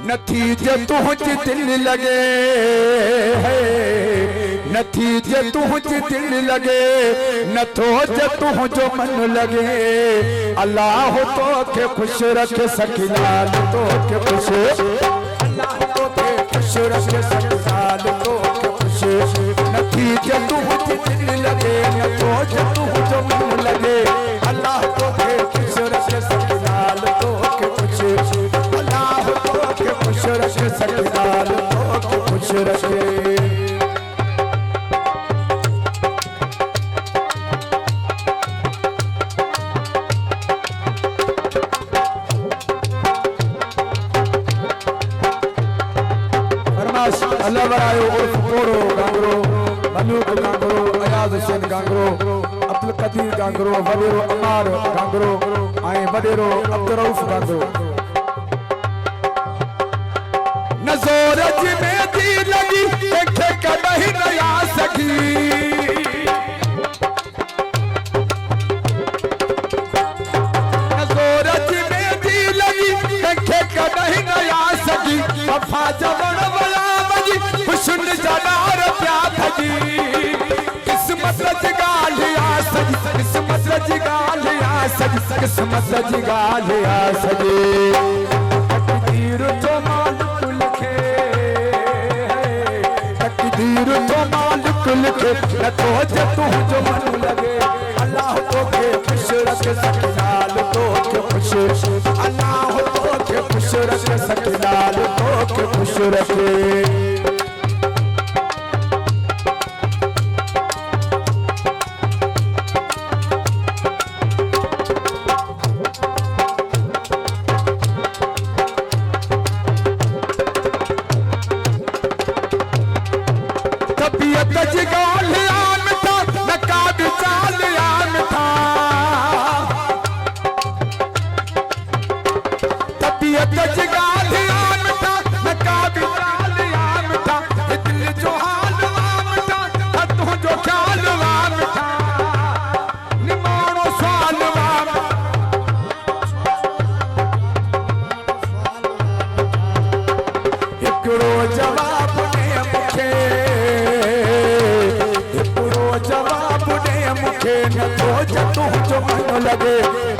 नतीजे तुझ दिल लगे है, नतीजे तुझ दिल लगे, नथो जे तुझो मन लगे। अल्लाह तो के खुश रखे सकीनाल तो के खुश, अल्लाह तो के खुश रखे सकीनाल तो के खुश। नतीजे तुझ दिल लगे, नथो जे तुझो मन लगे। अल्लाह तो के खुश रखे सकीनाल तो के खुश, अल्लाह तो के खुश रखे सकीनाल तो के खुश रखे। अल्लाह बरायो उर्फ कोड़ो गांगरो, मलूक गांगरो, अयाज हुसैन गांगरो, अब्दुल कदीर गांगरो, वडेरो अमार गांगरो, आए वडेरो अब्दुल गांगरो। नजोर में दी लगी देखे कहीं नया सकी, नजोर में दी लगी देखे कहीं नया सकी। वफा जवण सुन जनार प्यार जी, किस्मत जगालिया सजी, किस्मत जगालिया सजी, किस्मत जगालिया सजी। तकदीर तो मालिक लिखे, तकदीर तो मालिक लिखे, न तो जे तुझो मन लगे। अल्लाह तो के खुश रखे सकीनाल तो के खुश, अल्लाह तो के खुश रखे सकीनाल तो के खुश रखे।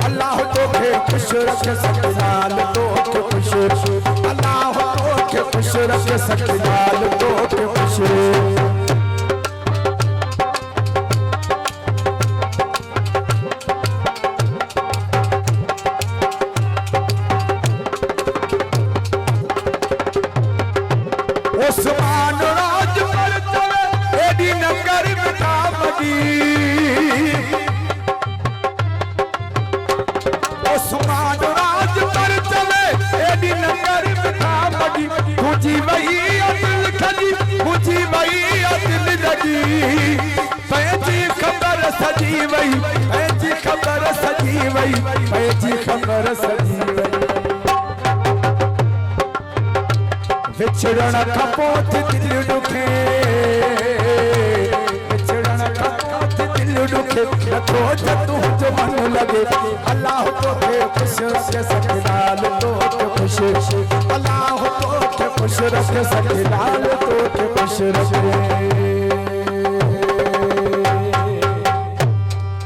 अल्लाह तो के खुश रखे सकीनाल तो के खुश, अल्लाह तो के खुश रखे सकीनाल तो के खुश। उस्मान राज पर चले एडी नगर में था मदी, उस्मान राज पर चले एडी नगर में था मदी। मुझी वही अदिल खली, मुझी वही अदिल लगी, पैजी खबर सजी वही, पैजी खबर सजी वही, पैजी खबर सजी वही। विछड़न खपोत दिल दुखे, विछड़न खपोत दिल दुखे, नथो जे तुझो मन लगे। अल्लाह तो के खुश रखे सकीनाल तो के खुश, अल्लाह तो के खुश रखे सकीनाल तो के खुश रखे।